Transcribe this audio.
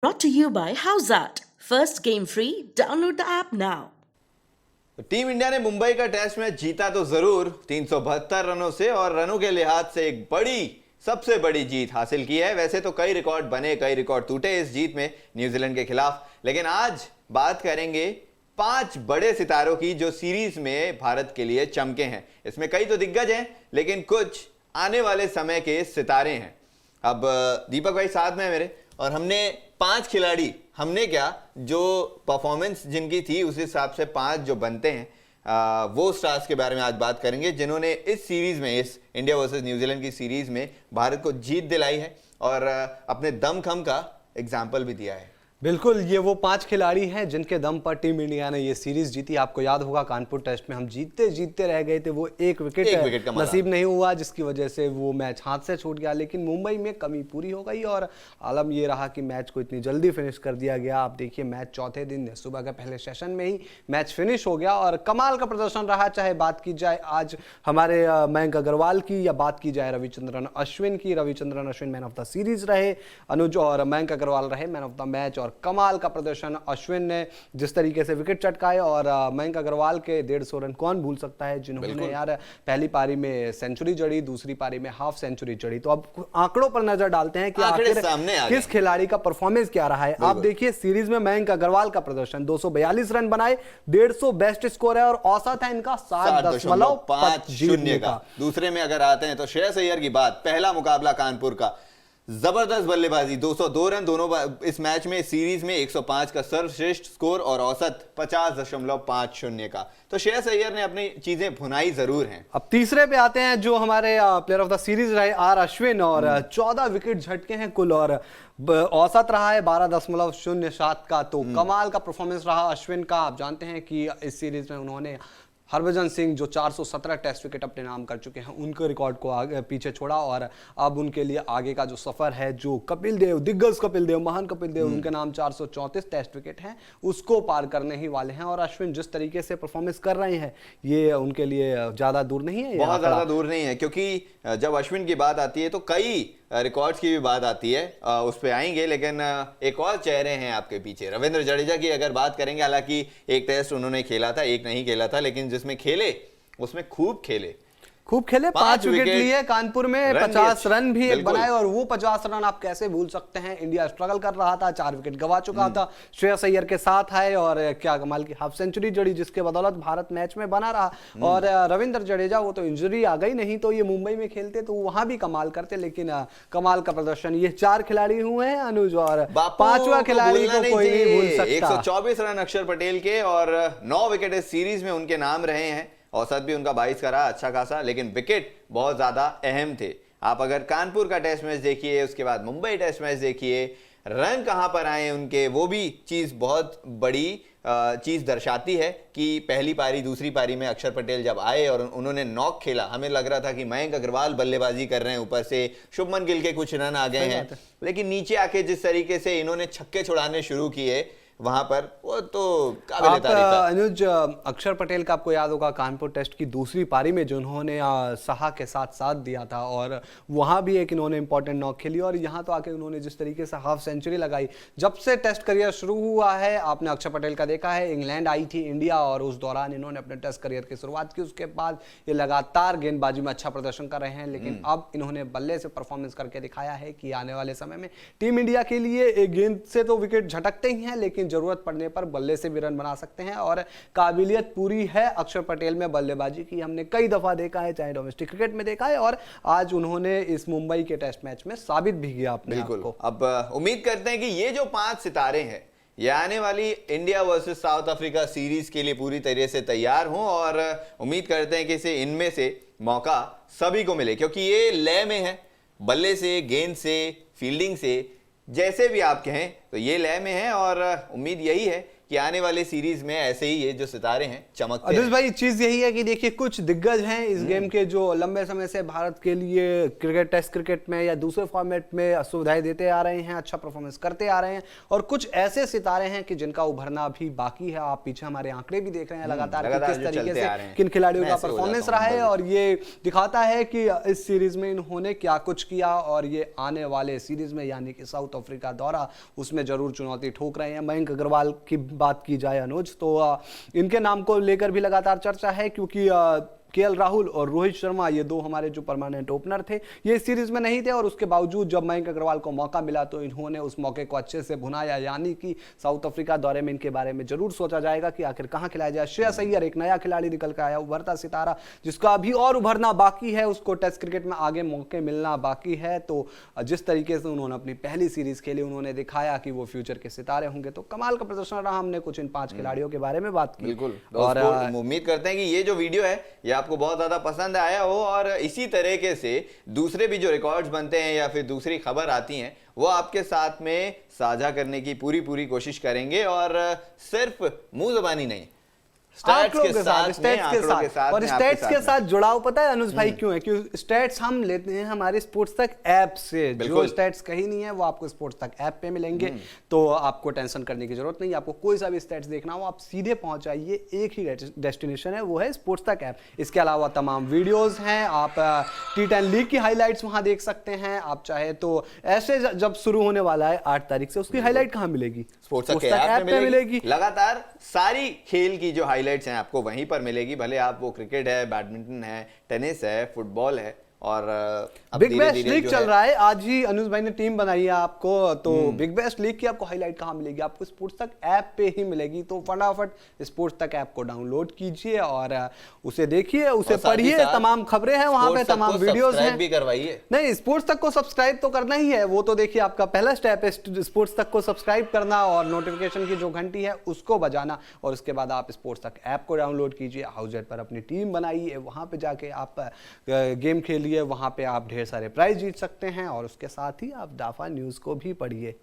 Brought to you by Howzat. First game free. Download the app now. Team India ने मुंबई का test match जीता तो जरूर 372 रनों से, और रनों के लिहाज से एक सबसे बड़ी जीत हासिल की है। वैसे तो कई रिकॉर्ड बने, कई रिकॉर्ड टूटे इस जीत में न्यूजीलैंड के खिलाफ, लेकिन आज बात करेंगे 5 बड़े सितारों की जो सीरीज में भारत के लिए चमके हैं। इसमें कई तो दिग्गज हैं, लेकिन कुछ आने वाले समय के सितारे हैं। अब दीपक भाई साथ में है मेरे, और हमने 5 खिलाड़ी, हमने क्या, जो परफॉर्मेंस जिनकी थी उस हिसाब से 5 जो बनते हैं वो स्टार्स के बारे में आज बात करेंगे, जिन्होंने इस सीरीज में, इस इंडिया वर्सेस न्यूजीलैंड की सीरीज में भारत को जीत दिलाई है और अपने दमखम का एग्जाम्पल भी दिया है। बिल्कुल, ये वो 5 खिलाड़ी हैं जिनके दम पर टीम इंडिया ने ये सीरीज जीती। आपको याद होगा कानपुर टेस्ट में हम जीतते रह गए थे, वो एक विकेट नसीब नहीं हुआ, जिसकी वजह से वो मैच हाथ से छूट गया। लेकिन मुंबई में कमी पूरी हो गई और आलम ये रहा कि मैच को इतनी जल्दी फिनिश कर दिया गया। आप देखिए, मैच चौथे दिन सुबह के पहले सेशन में ही मैच फिनिश हो गया और कमाल का प्रदर्शन रहा। चाहे बात की जाए आज हमारे मयंक अग्रवाल की या बात की जाए रविचंद्रन अश्विन की, Ravichandran Ashwin man of the series रहे, अनुज और मयंक अग्रवाल रहे मैन ऑफ द मैच। और कमाल का प्रदर्शन अश्विन ने जिस तरीके से विकेट चटकाए, और मयंक अग्रवाल के 150 रन कौन भूल सकता है, जिन्होंने यार पहली पारी में सेंचुरी जड़ी, दूसरी पारी में हाफ सेंचुरी जड़ी। तो अब आंकड़ों पर नजर डालते हैं कि आखिर किस खिलाड़ी का परफॉर्मेंस क्या रहा है। आप देखिए, सीरीज में मयंक अग्रवाल का प्रदर्शन 242 रन बनाए, 150 बेस्ट स्कोर है और औसत है इनका 7.50 का। दूसरे में अगर आते हैं तो श्रेयस अय्यर की बात, पहला मुकाबला कानपुर का, जबरदस्त बल्लेबाजी, 202 रन दोनों इस मैच में, सीरीज में 105 का सर्वश्रेष्ठ स्कोर और औसत 50.50 का। तो श्रेयस अय्यर ने अपनी चीजें भुनाई जरूर हैं। अब तीसरे पे आते हैं जो हमारे प्लेयर ऑफ द सीरीज रहे आर अश्विन, और 14 विकेट झटके हैं कुल और औसत रहा है 12.07 का। तो कमाल का परफॉर्मेंस रहा अश्विन का। आप जानते हैं कि इस सीरीज में उन्होंने हरभजन सिंह जो 417 टेस्ट विकेट अपने नाम कर चुके हैं, उनके रिकॉर्ड को आगे पीछे छोड़ा, और अब उनके लिए आगे का जो सफर है, जो कपिल देव, दिग्गज कपिल देव, महान कपिल देव, उनके नाम 434 टेस्ट विकेट हैं, उसको पार करने ही वाले हैं। और अश्विन जिस तरीके से परफॉर्मेंस कर रहे हैं, ये उनके लिए ज्यादा दूर नहीं है, बहुत ज्यादा दूर नहीं है, क्योंकि जब अश्विन की बात आती है तो कई रिकॉर्ड्स की भी बात आती है, उस पे आएंगे। लेकिन एक और चेहरे हैं आपके पीछे, रविंद्र जडेजा की अगर बात करेंगे, हालांकि एक टेस्ट उन्होंने खेला था, एक नहीं खेला था, लेकिन जिसमें खेले उसमें खूब खेले, 5 विकेट लिए, कानपुर में 50 रन भी बनाए। और वो 50 रन आप कैसे भूल सकते हैं, इंडिया स्ट्रगल कर रहा था, 4 विकेट गवा चुका था, श्रेयस अय्यर के साथ है, और क्या कमाल की हाफ सेंचुरी जड़ी, जिसके बदौलत भारत मैच में बना रहा। और रविंद्र जडेजा, वो तो इंजरी आ गई, नहीं तो ये मुंबई में खेलते तो वहां भी कमाल करते। लेकिन कमाल का प्रदर्शन, ये 4 खिलाड़ी हुए हैं अनुज, और 5वां खिलाड़ी को कोई नहीं भूल सकता। 124 रन अक्षर पटेल के, और 9 विकेट इस सीरीज में उनके नाम रहे हैं। औसत भी उनका 22 का रहा, अच्छा खासा, लेकिन विकेट बहुत ज्यादा अहम थे। आप अगर कानपुर का टेस्ट मैच देखिए, उसके बाद मुंबई टेस्ट मैच देखिए, रन कहां पर आए उनके, वो भी चीज बहुत बड़ी चीज दर्शाती है कि पहली पारी, दूसरी पारी में अक्षर पटेल जब आए और उन्होंने नॉक खेला, हमें लग रहा था कि मयंक अग्रवाल बल्लेबाजी कर रहे हैं, ऊपर से शुभमन गिल के कुछ रन आ गए हैं, लेकिन नीचे आके जिस तरीके से इन्होंने छक्के छुड़ाने शुरू किए वहां पर, वो तो काबिल तारीफ है। अनुज, अक्षर पटेल का आपको याद होगा कानपुर टेस्ट की दूसरी पारी में जो उन्होंने साहा के साथ दिया था, और वहां भी एक इन्होंने इंपॉर्टेंट नॉक खेली, और यहां तो आके उन्होंने जिस तरीके से हाफ सेंचुरी लगाई। जब से टेस्ट करियर शुरू हुआ है, आपने अक्षर पटेल का देखा है, इंग्लैंड आई थी इंडिया, और उस दौरान इन्होंने अपने टेस्ट करियर की शुरुआत की। उसके बाद ये लगातार गेंदबाजी में अच्छा प्रदर्शन कर रहे हैं, लेकिन अब इन्होंने बल्ले से परफॉर्मेंस करके दिखाया है कि आने वाले समय में टीम इंडिया के लिए एक गेंद से तो विकेट झटकते ही हैं, लेकिन जरूरत पड़ने पर बल्ले से भी रन बना सकते हैं। और काबिलियत पूरी है अक्षर पटेल में बल्लेबाजी की, हमने कई दफा देखा है, चाहे डोमेस्टिक क्रिकेट में देखा है, और आज उन्होंने इस मुंबई के टेस्ट मैच में साबित भी किया अपने आप को। अब उम्मीद करते हैं कि ये जो 5 सितारे हैं, ये आने वाली India versus south Africa series के लिए पूरी तरह से तैयार हों, और उम्मीद करते हैं कि इनमें से मौका सभी को मिले, क्योंकि ये लय में है, बल्ले से, गेंद से, फील्डिंग से, जैसे भी आप कहें, तो ये लय में है। और उम्मीद यही है कि आने वाले सीरीज में ऐसे ही ये जो सितारे हैं चमकते अदुल हैं। भाई चीज यही है कि देखिए कुछ दिग्गज हैं इस गेम के जो लंबे समय से भारत के लिए क्रिकेट, टेस्ट क्रिकेट में या दूसरे फॉर्मेट में सुविधाएं देते आ रहे हैं, अच्छा परफॉर्मेंस करते आ रहे हैं, और कुछ ऐसे सितारे हैं कि जिनका उभरना भी बाकी है। आप पीछे हमारे आंकड़े भी देख रहे हैं लगातार कि किस तरीके से किन खिलाड़ियों का परफॉर्मेंस रहा है, और ये दिखाता है कि इस सीरीज में इन्होंने क्या कुछ किया, और ये आने वाले सीरीज में यानी कि साउथ अफ्रीका दौरा उसमें जरूर चुनौती ठोक रहे हैं। मयंक अग्रवाल की बात की जाए अनुज, तो इनके नाम को लेकर भी लगातार चर्चा है, क्योंकि केएल राहुल और रोहित शर्मा ये दो हमारे जो परमानेंट ओपनर थे ये इस सीरीज में नहीं थे, और उसके बावजूद जब मयंक अग्रवाल को मौका मिला तो इन्होंने उस मौके को अच्छे से भुनाया। यानी कि साउथ अफ्रीका दौरे में इनके बारे में जरूर सोचा जाएगा कि आखिर कहां खिलाया जाए। श्रेयस अय्यर एक नया खिलाड़ी निकल कर आया, उभरता सितारा जिसका अभी और उभरना बाकी है, उसको टेस्ट क्रिकेट में आगे मौके मिलना बाकी है। तो जिस तरीके से उन्होंने अपनी पहली सीरीज खेली, उन्होंने दिखाया कि वो फ्यूचर के सितारे होंगे। तो कमाल का प्रदर्शन रहा। हमने कुछ इन 5 खिलाड़ियों के बारे में बात की। बिल्कुल, और उम्मीद करते हैं कि ये जो वीडियो है ये आपको बहुत ज्यादा पसंद आया हो, और इसी तरीके से दूसरे भी जो रिकॉर्ड्स बनते हैं या फिर दूसरी खबर आती हैं वो आपके साथ में साझा करने की पूरी कोशिश करेंगे। और सिर्फ मुंह जुबानी नहीं, स्टैट्स के साथ और स्टैट्स के साथ जुड़ाव पता है अनुज भाई क्यों है? क्योंकि स्टैट्स हम लेते हैं हमारे स्पोर्ट्स तक ऐप से। जो स्टैट्स कहीं नहीं है वो आपको स्पोर्ट्स तक ऐप पे मिलेंगे, तो आपको टेंशन करने की जरूरत नहीं। आपको कोई सा भी स्टैट्स देखना हो आप सीधे पहुंच जाइए, एक ही डेस्टिनेशन है, वो है स्पोर्ट्स तक ऐप। इसके अलावा तमाम वीडियोज हैं, आप T10 लीग की हाईलाइट्स वहां देख सकते हैं। आप चाहे तो ऐसे जब शुरू होने वाला है 8 तारीख से, उसकी हाईलाइट कहां मिलेगी? स्पोर्ट्स तक ऐप पे मिलेगी। लगातार सारी खेल की जो हाइलाइट्स हैं आपको वहीं पर मिलेगी, भले आप वो क्रिकेट है, बैडमिंटन है, टेनिस है, फुटबॉल है, और बिग बेस्ट लीग चल रहा है। आज ही अनुज भाई ने टीम बनाई है आपको, तो बिग बेस्ट लीग की आपको हाईलाइट कहां मिलेगी? आपको स्पोर्ट्स तक ऐप पे ही मिलेगी। तो फटाफट स्पोर्ट्स तक ऐप को डाउनलोड कीजिए और उसे देखिए, उसे पढ़िए। तमाम खबरें हैं वहां पे, तमाम वीडियोस हैं। भी करवाइए। नहीं, स्पोर्ट्स तक को सब्सक्राइब तो करना ही है, वो तो देखिए आपका पहला स्टेप है स्पोर्ट्स तक को सब्सक्राइब करना और नोटिफिकेशन की जो घंटी है उसको बजाना, और उसके बाद आप स्पोर्ट्स तक ऐप को डाउनलोड कीजिए, हाउसजेट पर अपनी टीम बनाइए, वहां पे जाके आप गेम खेलिए, वहां पे आप ढेर सारे प्राइज जीत सकते हैं, और उसके साथ ही आप दाफा न्यूज़ को भी पढ़िए।